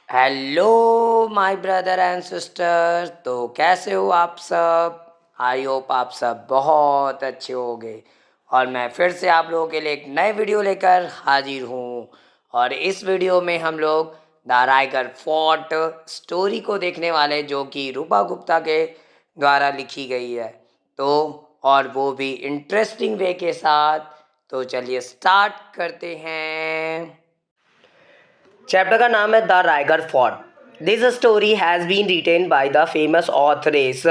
Hello my brother and sister. तो कैसे हो आप सब? आई होप आप सब बहुत अच्छे होंगे। और मैं फिर से आप लोगों के लिए एक नए वीडियो लेकर हाजिर हूँ। और इस वीडियो में हम लोग द रायगढ़ फोर्ट स्टोरी को देखने वाले, जो कि रूपा गुप्ता के द्वारा लिखी गई है। तो और वो भी इंटरेस्टिंग वे के साथ। तो चलिए स्टार्ट करते हैं। चैप्टर का नाम है the Raigad fort. This story has been written by the famous authoress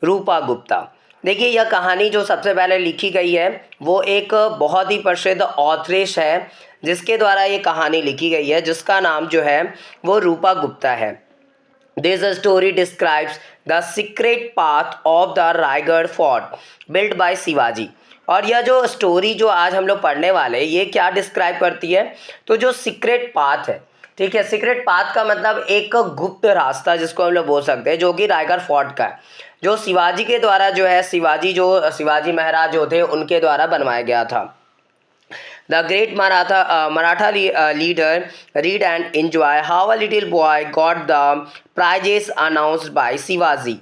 Rupa Gupta. देखिए, यह कहानी जो सबसे पहले लिखी गई है वो एक बहुत ही प्रसिद्ध ऑथरेस है, जिसके द्वारा ये कहानी लिखी गई है, जिसका नाम जो है वो रूपा गुप्ता है। This story describes the secret path of the Raigad fort built by Shivaji. और यह जो स्टोरी जो आज हम लोग पढ़ने वाले हैं, ये क्या डिस्क्राइब करती है? तो जो सीक्रेट पाथ है, ठीक है, सीक्रेट पाथ का मतलब एक गुप्त रास्ता जिसको हम लोग बोल सकते हैं, जो कि रायगढ़ फोर्ट का है, जो शिवाजी के द्वारा जो है, शिवाजी महाराज जो थे उनके द्वारा बनवाया गया था। The great Maratha leader read and enjoy how a little boy got the prizes announced by Shivaji।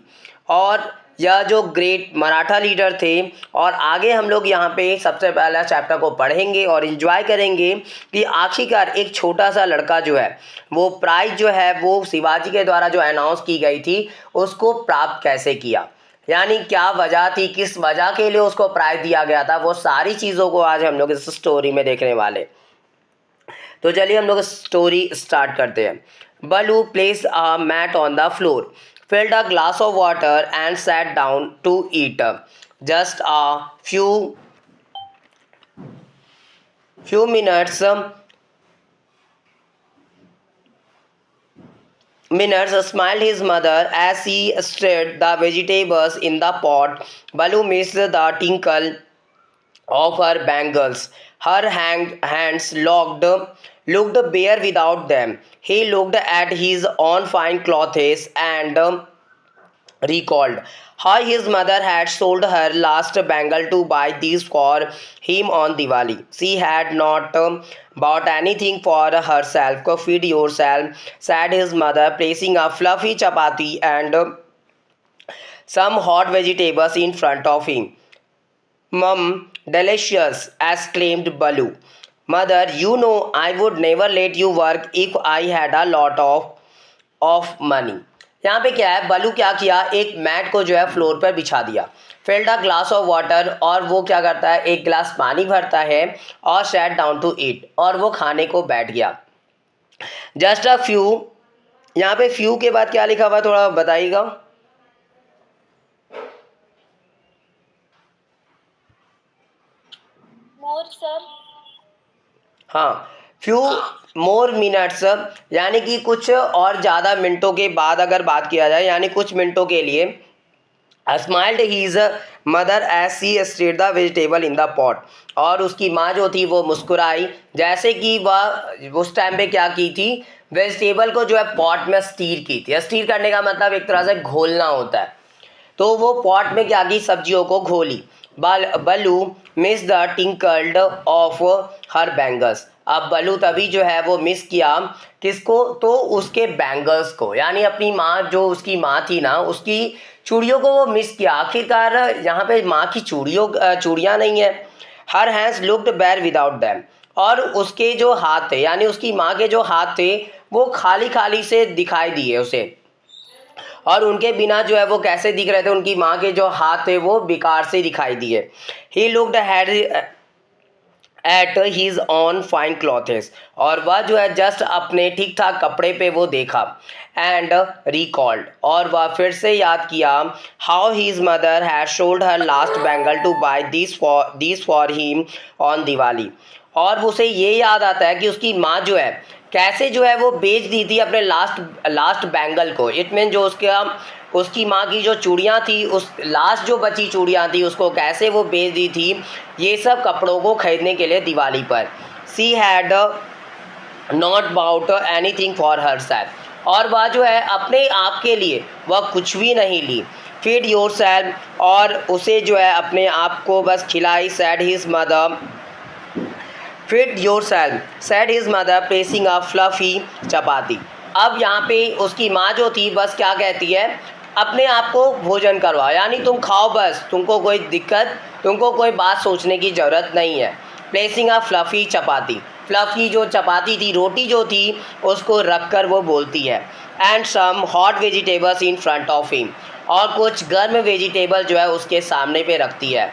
और यह जो ग्रेट मराठा लीडर थे, और आगे हम लोग यहाँ पे सबसे पहला चैप्टर को पढ़ेंगे और इन्जॉय करेंगे कि आखिरकार एक छोटा सा लड़का जो है वो प्राइज जो है वो शिवाजी के द्वारा जो अनाउंस की गई थी उसको प्राप्त कैसे किया, यानी क्या वजह थी, किस वजह के लिए उसको प्राइज दिया गया था, वो सारी चीज़ों को आज हम लोग इस स्टोरी में देखने वाले। तो चलिए हम लोग स्टोरी स्टार्ट करते हैं। Ballu place a mat on the floor, filled a glass of water and sat down to eat. Just a few minutes smiled his mother as he stirred the vegetables in the pot. Balu missed the tinkle of her bangles. Her hands looked bare without them. He looked at his own fine clothes and recalled how his mother had sold her last bangle to buy these for him on Diwali. She had not bought anything for herself. Go feed yourself, said his mother, placing a fluffy chapati and some hot vegetables in front of him. Mum, delicious, exclaimed Balu. Mother, you know I would never let you work if I had a lot of money. यहाँ पे क्या है, बलू क्या किया, एक mat को जो है फ्लोर पर बिछा दिया। Filled a glass of water, और वो क्या करता है, एक गिलास पानी भरता है, और सैट डाउन टू ईट, और वो खाने को बैठ गया। जस्ट अ फ्यू, यहाँ पे फ्यू के बाद क्या लिखा हुआ थोड़ा बताइएगा। More sir. हाँ, फ्यू मोर मिनट्स, यानी कि कुछ और ज़्यादा मिनटों के बाद अगर बात किया जाए, यानी कुछ मिनटों के लिए। Smiled his mother as she stirred the vegetable in the pot, और उसकी माँ जो थी वो मुस्कुराई, जैसे कि वह उस टाइम पे क्या की थी, वेजिटेबल को जो है पॉट में स्टीर की थी। स्टीर करने का मतलब एक तरह से घोलना होता है। तो वो पॉट में क्या की, सब्जियों को घोली। Ballu miss the tinkled of her bangles. अब बलू तभी जो है वो मिस किया, किसको, तो उसके बैंगल्स को, यानी अपनी माँ, जो उसकी माँ थी ना, उसकी चूड़ियों को वो मिस किया। आखिरकार यहाँ पे माँ की चूड़ियाँ नहीं है। Her hands looked bare without them, और उसके जो हाथ थे, यानी उसकी माँ के जो हाथ थे वो खाली खाली से दिखाई दिए उसे, और उनके बिना जो है वो कैसे दिख रहे थे, उनकी माँ के जो हाथ थे वो बेकार से दिखाई दिए। He looked at his own fine clothes, और वह जो है जस्ट अपने ठीक ठाक कपड़े पे वो देखा। एंड रिकॉल्ड, और वह फिर से याद किया, how his mother had sold her last bangle to buy this for him on Diwali. और उसे ये याद आता है कि उसकी माँ जो है कैसे जो है वो बेच दी थी अपने लास्ट बैंगल को। इट मीन जो उसकी माँ की जो चूड़ियाँ थी, उस लास्ट जो बची चूड़ियाँ थी उसको कैसे वो बेच दी थी, ये सब कपड़ों को खरीदने के लिए दिवाली पर। She had not bought anything for herself, और वह जो है अपने आप के लिए वह कुछ भी नहीं ली। फीड योर सेल्फ, और उसे जो है अपने आप को बस खिलाई। Said his mother, feed yourself, said his mother, placing a fluffy chapati. अब यहाँ पे उसकी माँ जो थी बस क्या कहती है, अपने आप को भोजन करवाओ, यानी तुम खाओ बस, तुमको कोई दिक्कत, तुमको कोई बात सोचने की ज़रूरत नहीं है। प्लेसिंग अ फ्लफ़ी चपाती, फ्लफ़ी जो चपाती थी, रोटी जो थी, उसको रख कर वो बोलती है, and some hot vegetables in front of him, और कुछ गर्म वेजिटेबल जो है उसके सामने पे रखती है।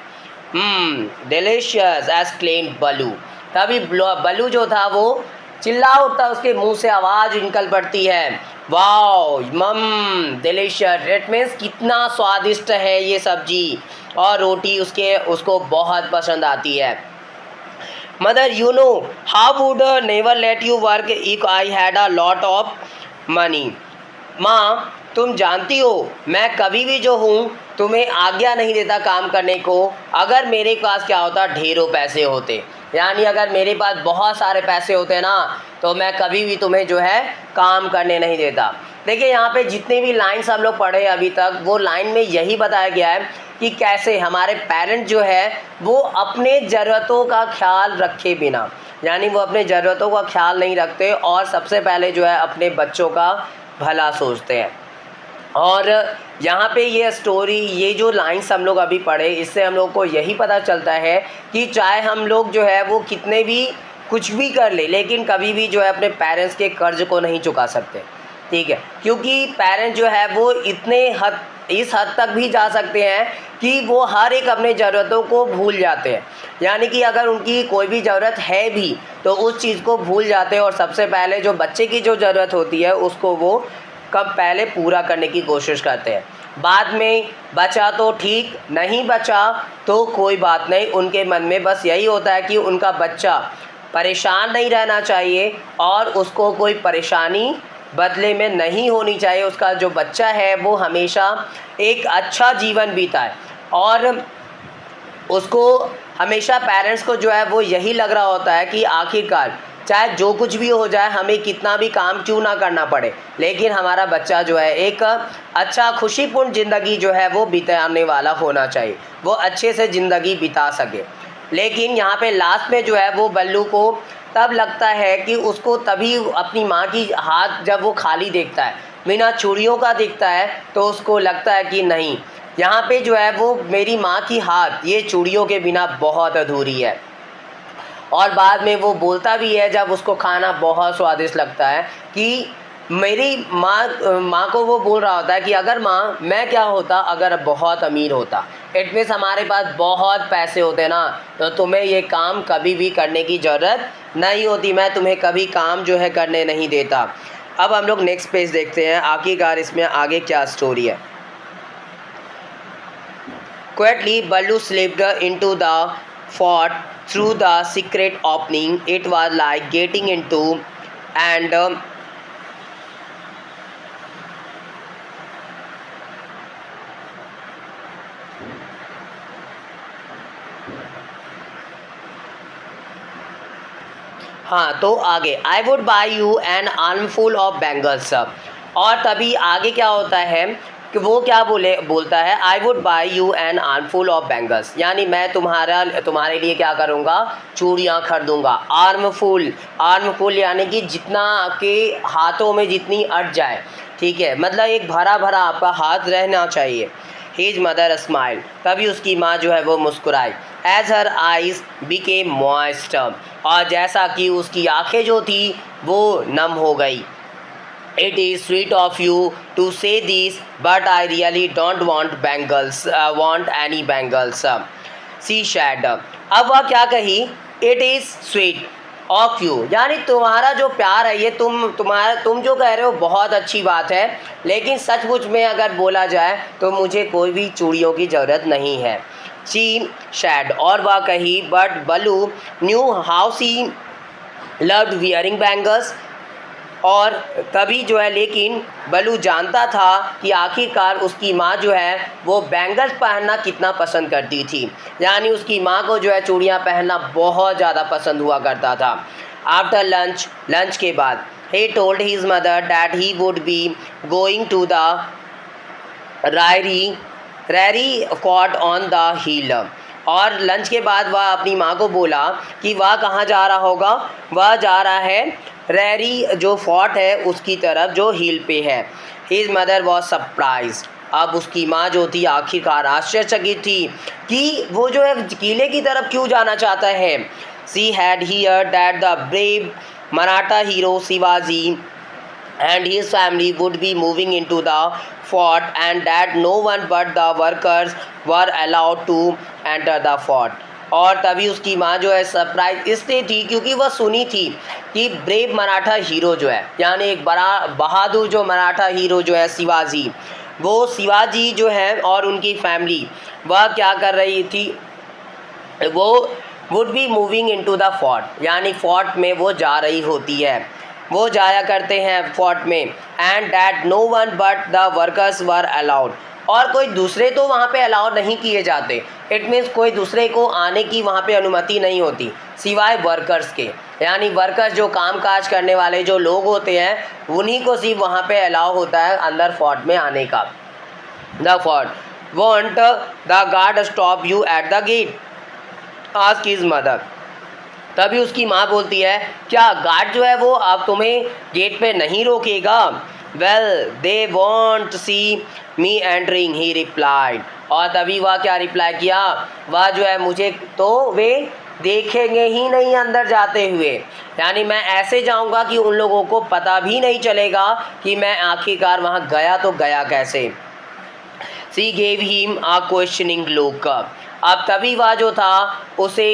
डिलीशियस एज क्लेम्ड बलू, तभी बलू जो था वो चिल्ला उठता, उसके मुंह से आवाज़ निकल पड़ती है, वाओ मम डिलीशियस, इट मीन्स कितना स्वादिष्ट है ये सब्जी, और रोटी उसको बहुत पसंद आती है। Mother you know how would never let you work if I had a lot of money, माँ तुम जानती हो मैं कभी भी जो हूँ तुम्हें आज्ञा नहीं देता काम करने को, अगर मेरे पास क्या होता, ढेरों पैसे होते, यानी अगर मेरे पास बहुत सारे पैसे होते ना तो मैं कभी भी तुम्हें जो है काम करने नहीं देता। देखिए यहाँ पे जितने भी लाइन्स हम लोग पढ़े अभी तक, वो लाइन में यही बताया गया है कि कैसे हमारे पेरेंट जो है वो अपने ज़रूरतों का ख्याल रखे बिना, यानी वो अपने ज़रूरतों का ख्याल नहीं रखते और सबसे पहले जो है अपने बच्चों का भला सोचते हैं। और यहाँ पे ये स्टोरी, ये जो लाइन्स हम लोग अभी पढ़े, इससे हम लोग को यही पता चलता है कि चाहे हम लोग जो है वो कितने भी कुछ भी कर ले, लेकिन कभी भी जो है अपने पेरेंट्स के कर्ज को नहीं चुका सकते, ठीक है, क्योंकि पेरेंट्स जो है वो इस हद तक भी जा सकते हैं कि वो हर एक अपने ज़रूरतों को भूल जाते हैं, यानी कि अगर उनकी कोई भी ज़रूरत है भी तो उस चीज़ को भूल जाते हैं, और सबसे पहले जो बच्चे की जो ज़रूरत होती है उसको वो कब पहले पूरा करने की कोशिश करते हैं। बाद में बचा तो ठीक, नहीं बचा तो कोई बात नहीं, उनके मन में बस यही होता है कि उनका बच्चा परेशान नहीं रहना चाहिए और उसको कोई परेशानी बदले में नहीं होनी चाहिए, उसका जो बच्चा है वो हमेशा एक अच्छा जीवन बीताए, और उसको हमेशा पेरेंट्स को जो है वो यही लग रहा होता है कि आखिरकार चाहे जो कुछ भी हो जाए, हमें कितना भी काम क्यों ना करना पड़े, लेकिन हमारा बच्चा जो है एक अच्छा खुशीपूर्ण ज़िंदगी जो है वो बिताने वाला होना चाहिए, वो अच्छे से ज़िंदगी बिता सके। लेकिन यहाँ पे लास्ट में जो है वो बल्लू को तब लगता है कि उसको तभी अपनी माँ की हाथ जब वो खाली देखता है, बिना चूड़ियों का दिखता है, तो उसको लगता है कि नहीं, यहाँ पे जो है वो मेरी माँ की हाथ ये चूड़ियों के बिना बहुत अधूरी है। और बाद में वो बोलता भी है जब उसको खाना बहुत स्वादिष्ट लगता है कि मेरी माँ को वो बोल रहा होता है कि अगर माँ मैं क्या होता अगर बहुत अमीर होता, इट मीन्स हमारे पास बहुत पैसे होते ना तो तुम्हें ये काम कभी भी करने की ज़रूरत नहीं होती, मैं तुम्हें कभी काम जो है करने नहीं देता। अब हम लोग नेक्स्ट पेज देखते हैं आखिरकार इसमें आगे क्या स्टोरी है। Quietly, Ballu slipped into the fort through the secret opening. It was like getting into and हाँ तो आगे I would buy you an armful of bangles, और तभी आगे क्या होता है कि वो क्या बोलता है, I would buy you an armful of bangles, यानी मैं तुम्हारे लिए क्या करूँगा, चूड़ियाँ खरीदूँगा। आर्मफुल यानी कि जितना आपके हाथों में जितनी अट जाए, ठीक है, मतलब एक भरा भरा आपका हाथ रहना चाहिए। हिज मदर स्माइल, तभी उसकी माँ जो है वो मुस्कुराई। As her eyes became moist, और जैसा कि उसकी आंखें जो थी वो नम हो गई। It is sweet of you to say this but I really don't want any bangles, she said. अब वह क्या कही, it is sweet of you, यानी तुम्हारा जो प्यार है ये तुम जो कह रहे हो बहुत अच्छी बात है, लेकिन सचमुच में अगर बोला जाए तो मुझे कोई भी चूड़ियों की ज़रूरत नहीं है। शी शैड, और वह कही, but Ballu knew how she loved wearing bangles, और तभी जो है लेकिन बलू जानता था कि आखिरकार उसकी माँ जो है वो बैंगल्स पहनना कितना पसंद करती थी, यानी उसकी माँ को जो है चूड़ियाँ पहनना बहुत ज़्यादा पसंद हुआ करता था। आफ्टर लंच के बाद he told his mother that he would be going to the Rary fort on the hill, और लंच के बाद वह अपनी माँ को बोला कि वह कहाँ जा रहा होगा, वह जा रहा है रेरी जो फोर्ट है उसकी तरफ जो हिल पे है। His mother was surprise. अब उसकी माँ जो थी आखिरकार आश्चर्यचकित थी कि वो जो है किले की तरफ क्यों जाना चाहता है। She had heard that the brave Maratha hero Shivaji and his family would be moving into the fort and that no one but the workers were allowed to enter the fort। और तभी उसकी माँ जो है सरप्राइज इसलिए थी क्योंकि वह सुनी थी कि ब्रेव मराठा हीरो जो है यानी एक बड़ा बहादुर जो मराठा हीरो जो है शिवाजी, वो शिवाजी जो है और उनकी फैमिली वह क्या कर रही थी, वो would be moving into the fort यानी फोर्ट में वो जा रही होती है, वो जाया करते हैं फोर्ट में। And that no one but the workers were allowed. और कोई दूसरे तो वहाँ पे अलाउ नहीं किए जाते। इट मीन्स कोई दूसरे को आने की वहाँ पे अनुमति नहीं होती सिवाय वर्कर्स के, यानी वर्कर्स जो काम काज करने वाले जो लोग होते हैं उन्हीं को सिर्फ वहाँ पे अलाउ होता है अंदर फोर्ट में आने का। The fort won't the guard stop you at the gate ask his mother. तभी उसकी माँ बोलती है क्या गार्ड जो है वो अब तुम्हें गेट पे नहीं रोकेगा। Well they won't see me entering he replied. और तभी वह क्या रिप्लाई किया, वह जो है मुझे तो वे देखेंगे ही नहीं अंदर जाते हुए, यानी मैं ऐसे जाऊंगा कि उन लोगों को पता भी नहीं चलेगा कि मैं आखिरकार वहाँ गया तो गया कैसे। She gave him a questioning look. अब तभी वह जो था उसे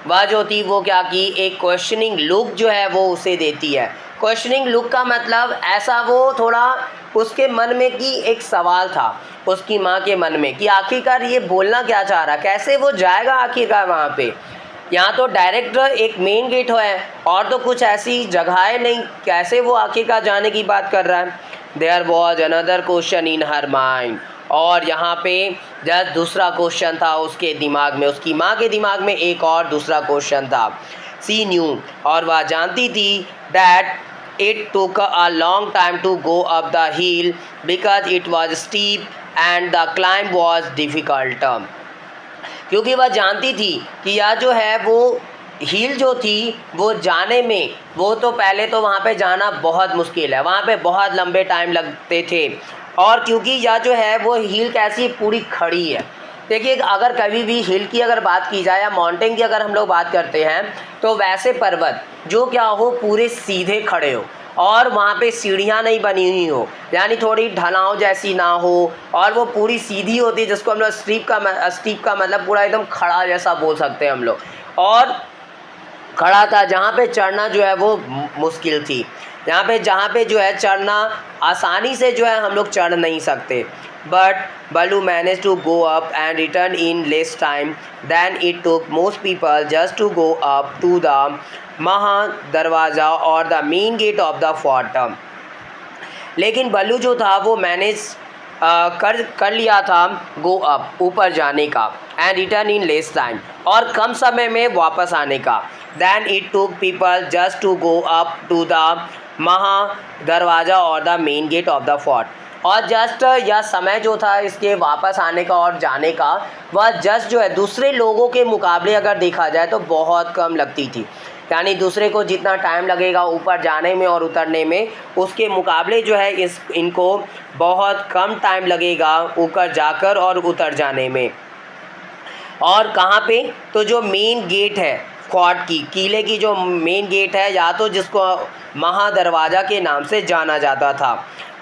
वह जो थी वो क्या की एक क्वेश्चनिंग लुक जो है वो उसे देती है। क्वेश्चनिंग लुक का मतलब ऐसा वो थोड़ा उसके मन में कि एक सवाल था उसकी माँ के मन में कि आखिरकार ये बोलना क्या चाह रहा, कैसे वो जाएगा आखिरकार वहाँ पे। यहाँ तो डायरेक्ट एक मेन गेट है और तो कुछ ऐसी जगहें नहीं, कैसे वो आखिरकार जाने की बात कर रहा है। There was another question in her mind. और यहाँ पे जस्ट दूसरा क्वेश्चन था उसके दिमाग में, उसकी माँ के दिमाग में एक और दूसरा क्वेश्चन था। सी न्यू और वह जानती थी that it took a long time to go up the hill because it was steep and the climb was difficult. क्योंकि वह जानती थी कि यह जो है वो हिल जो थी वो जाने में वो तो पहले तो वहाँ पे जाना बहुत मुश्किल है, वहाँ पे बहुत लंबे टाइम लगते थे। और क्योंकि यह जो है वो हिल कैसी पूरी खड़ी है। देखिए अगर कभी भी हिल की अगर बात की जाए या माउंटेन की अगर हम लोग बात करते हैं तो वैसे पर्वत जो क्या हो पूरे सीधे खड़े हो और वहाँ पे सीढ़ियाँ नहीं बनी हुई हो, यानी थोड़ी ढलाव जैसी ना हो और वो पूरी सीधी होती है जिसको हम लोग स्टीप का मतलब पूरा एकदम खड़ा जैसा बोल सकते हैं हम लोग। और खड़ा था जहाँ पे चढ़ना जो है वो मुश्किल थी, यहाँ पे जहाँ पे जो है चढ़ना आसानी से जो है हम लोग चढ़ नहीं सकते। But Ballu manage to go up and return in less time than it took most people just to go up to the Maha Darwaza और the main gate of the fort. लेकिन बल्लू जो था वो मैनेज कर लिया था गो अप ऊपर जाने का and return in less time और कम समय में वापस आने का। Than it took people just to go up to the Maha Darwaza और the main gate of the fort. और जस्ट यह समय जो था इसके वापस आने का और जाने का वह जस्ट जो है दूसरे लोगों के मुकाबले अगर देखा जाए तो बहुत कम लगती थी, यानी दूसरे को जितना टाइम लगेगा ऊपर जाने में और उतरने में उसके मुकाबले जो है इनको बहुत कम टाइम लगेगा ऊपर जाकर और उतर जाने में। और कहाँ पे, तो जो मेन गेट है फोर्ट की, किले की जो मेन गेट है या तो जिसको महादरवाज़ा के नाम से जाना जाता था।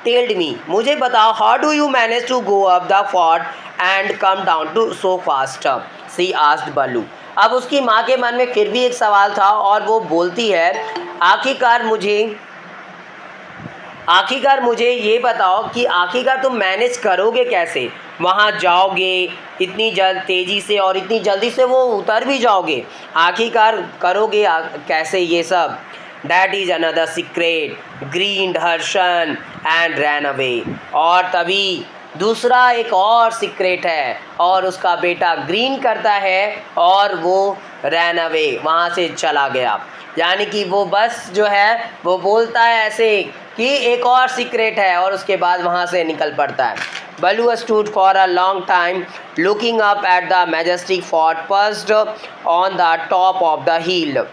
टेल्ड मी मुझे बताओ how do you manage to go up the fort and come down too so fast she asked Ballu. अब उसकी माँ के मन में फिर भी एक सवाल था और वो बोलती है आखिरकार मुझे ये बताओ कि आखिरकार तुम मैनेज करोगे कैसे, वहाँ जाओगे इतनी तेज़ी से और इतनी जल्दी से वो उतर भी जाओगे, आखिरकार करोगे कैसे ये सब। That is another secret grinned her son and ran away. और तभी दूसरा एक और सीक्रेट है और उसका बेटा ग्रीन करता है और वो रैन अवे वहाँ से चला गया, यानी कि वो बस जो है वो बोलता है ऐसे कि एक और सीक्रेट है और उसके बाद वहाँ से निकल पड़ता है। Balu stood for a long time looking up at the majestic fort perched on the top of the hill.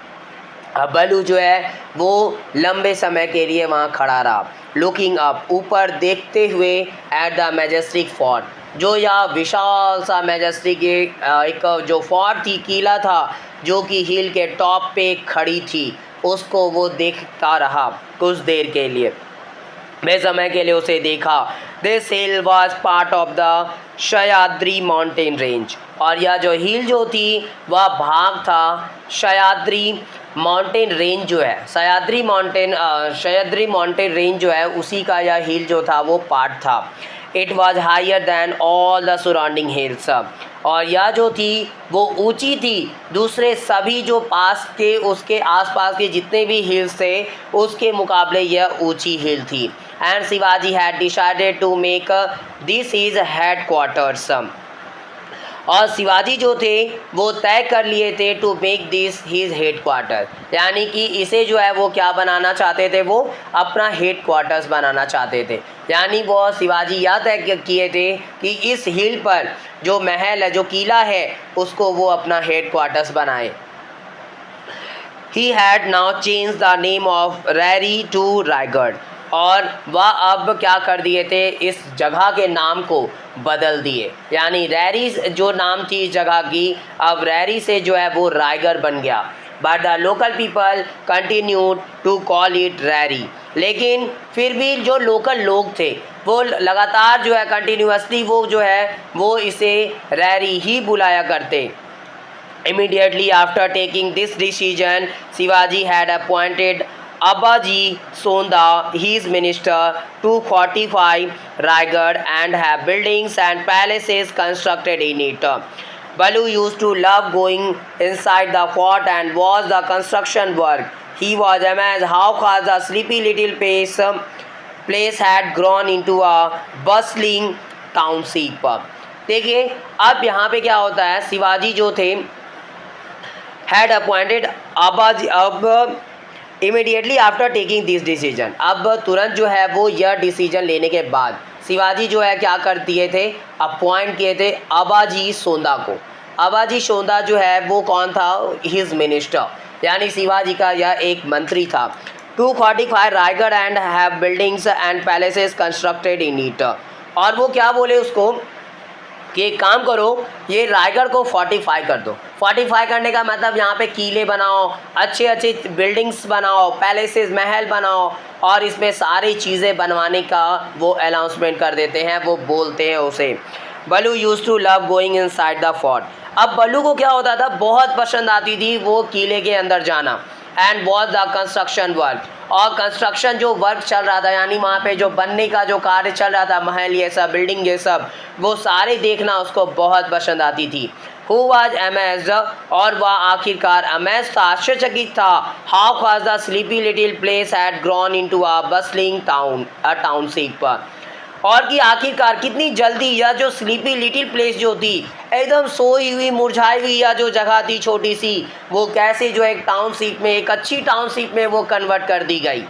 अब बलू जो है वो लंबे समय के लिए वहाँ खड़ा रहा, लुकिंग अप, ऊपर देखते हुए, एट द मैजेस्टिक फोर्ट, जो यह विशाल सा मैजेस्टिक एक जो फोर्ट थी, किला था, जो कि हिल के टॉप पे खड़ी थी, उसको वो देखता रहा कुछ देर के लिए, बे समय के लिए उसे देखा। This hill was part of the Sahyadri mountain range, और यह जो हिल जो थी वह भाग था सह्याद्री माउंटेन रेंज जो है, सह्याद्री माउंटेन रेंज जो है उसी का यह हिल जो था वो पार्ट था। It was higher than all the surrounding hills, और यह जो थी वो ऊंची थी दूसरे सभी जो पास के उसके आसपास के जितने भी हिल्स थे उसके मुकाबले यह ऊंची हिल थी। And Shivaji had decided to make this his headquarters, और शिवाजी जो थे वो तय कर लिए थे to make this his headquarters, यानी कि इसे जो है वो क्या बनाना चाहते थे, वो अपना हेड क्वार्टर्स बनाना चाहते थे। यानी वो शिवाजी यह तय किए थे कि इस हिल पर जो महल है, जो किला है, उसको वो अपना हेड क्वार्टर्स बनाए। He had now change the name of Rairi to Raigad, और वह अब क्या कर दिए थे, इस जगह के नाम को बदल दिए, यानी रैरी जो नाम थी इस जगह की, अब रैरी से जो है वो रायगढ़ बन गया। But the local people continued to call it Rairi, लेकिन फिर भी जो लोकल लोग थे वो लगातार जो है कंटिन्यूसली वो जो है वो इसे रैरी ही बुलाया करते। Immediately after taking this decision, Shivaji had appointed Abaji Sonda, his minister, to fortify Raigad and have buildings and palaces constructed in it. Balu used to love going inside the fort and watch the construction work. He was amazed how fast the sleepy little place had grown into a bustling township. देखिए अब यहाँ पे क्या होता है, शिवाजी जो थे had appointed Abaji, अब immediately after taking this decision, अब तुरंत जो है वो यह डिसीजन लेने के बाद शिवाजी जो है क्या कर दिए थे, अपॉइंट किए थे आबाजी सोंदा को। आबाजी सोंदा जो है वो कौन था, हिज मिनिस्टर, यानी शिवाजी का यह एक मंत्री था। To fortify Raigad and have buildings and palaces constructed in it, और वो क्या बोले उसको कि एक काम करो, ये रायगढ़ को फोर्टिफाई कर दो। फोर्टिफाई करने का मतलब यहाँ पे किले बनाओ, अच्छे अच्छे बिल्डिंग्स बनाओ, पैलेसेस, महल बनाओ, और इसमें सारी चीज़ें बनवाने का वो अनाउंसमेंट कर देते हैं, वो बोलते हैं उसे। Ballu use to love going inside the fort, अब बलू को क्या होता था, बहुत पसंद आती थी वो किले के अंदर जाना। And watch the construction work, और कंस्ट्रक्शन जो वर्क चल रहा था, यानी वहाँ पे जो बनने का जो कार्य चल रहा था, महल ये सब, बिल्डिंग ये सब, वो सारे देखना उसको बहुत पसंद आती थी। हु वाज अमेज्ड, और वह आखिरकार अमेज था, आश्चर्यचकित था, how fast the sleepy little place had grown into a bustling township, और कि आखिरकार कितनी जल्दी यह जो स्लीपी लिटिल प्लेस जो थी, एकदम सोई हुई मुरझाई हुई यह जो जगह थी छोटी सी, वो कैसे जो एक टाउनशिप में, एक अच्छी टाउनशिप में वो कन्वर्ट कर दी गई।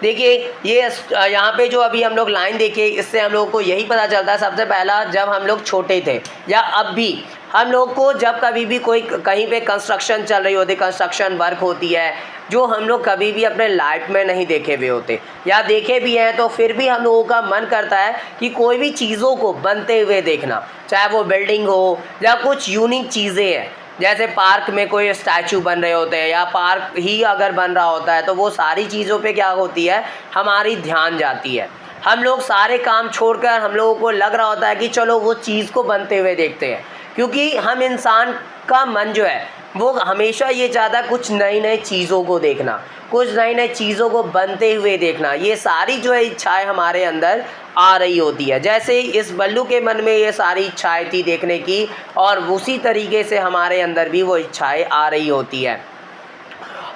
देखिए ये यहाँ पे जो अभी हम लोग लाइन देखे, इससे हम लोग को यही पता चलता है, सबसे पहला जब हम लोग छोटे थे या अब भी हम लोग को जब कभी भी कोई कहीं पे कंस्ट्रक्शन चल रही होती, कंस्ट्रक्शन वर्क होती है, जो हम लोग कभी भी अपने लाइफ में नहीं देखे हुए होते, या देखे भी हैं तो फिर भी हम लोगों का मन करता है कि कोई भी चीज़ों को बनते हुए देखना, चाहे वो बिल्डिंग हो या कुछ यूनिक चीज़ें हैं, जैसे पार्क में कोई स्टैचू बन रहे होते हैं या पार्क ही अगर बन रहा होता है, तो वो सारी चीज़ों पे क्या होती है, हमारी ध्यान जाती है। हम लोग सारे काम छोड़कर हम लोगों को लग रहा होता है कि चलो वो चीज़ को बनते हुए देखते हैं, क्योंकि हम इंसान का मन जो है वो हमेशा ये चाहता है कुछ नई नई चीज़ों को देखना, कुछ नई नई चीज़ों को बनते हुए देखना, ये सारी जो है इच्छाएं हमारे अंदर आ रही होती है। जैसे इस बल्लू के मन में ये सारी इच्छाएं थी देखने की, और उसी तरीके से हमारे अंदर भी वो इच्छाएं आ रही होती है।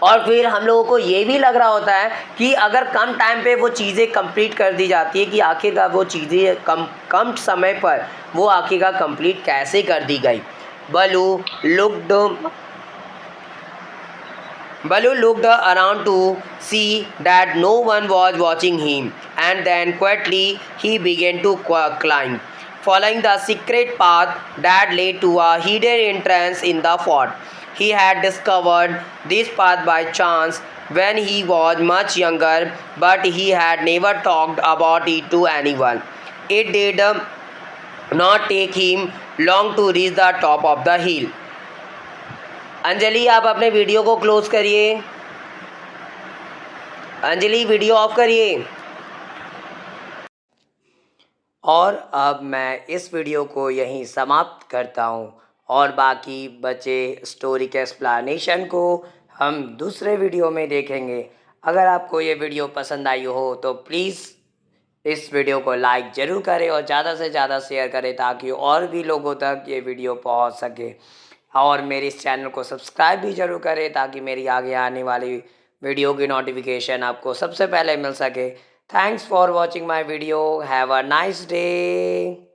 और फिर हम लोगों को ये भी लग रहा होता है कि अगर कम टाइम पे वो चीज़ें कंप्लीट कर दी जाती है, कि आखिरकार वो चीज़ें कम समय पर वो आखिरकार कंप्लीट कैसे कर दी गई। बलू looked Baloo looked around to see that no one was watching him, and then quietly he began to climb, following the secret path that led to a hidden entrance in the fort. He had discovered this path by chance when he was much younger, but he had never talked about it to anyone. It did not take him long to reach the top of the hill. Anjali, आप अपने video को close करिए। Anjali, video of करिए। और अब मैं इस video को यहीं समाप्त करता हूँ और बाकी बचे स्टोरी के एक्सप्लेनेशन को हम दूसरे वीडियो में देखेंगे। अगर आपको ये वीडियो पसंद आई हो तो प्लीज़ इस वीडियो को लाइक ज़रूर करें और ज़्यादा से ज़्यादा शेयर करें ताकि और भी लोगों तक ये वीडियो पहुंच सके। और मेरे इस चैनल को सब्सक्राइब भी ज़रूर करें ताकि मेरी आगे आने वाली वीडियो की नोटिफिकेशन आपको सबसे पहले मिल सके। Thanks for watching my video. Have a nice day.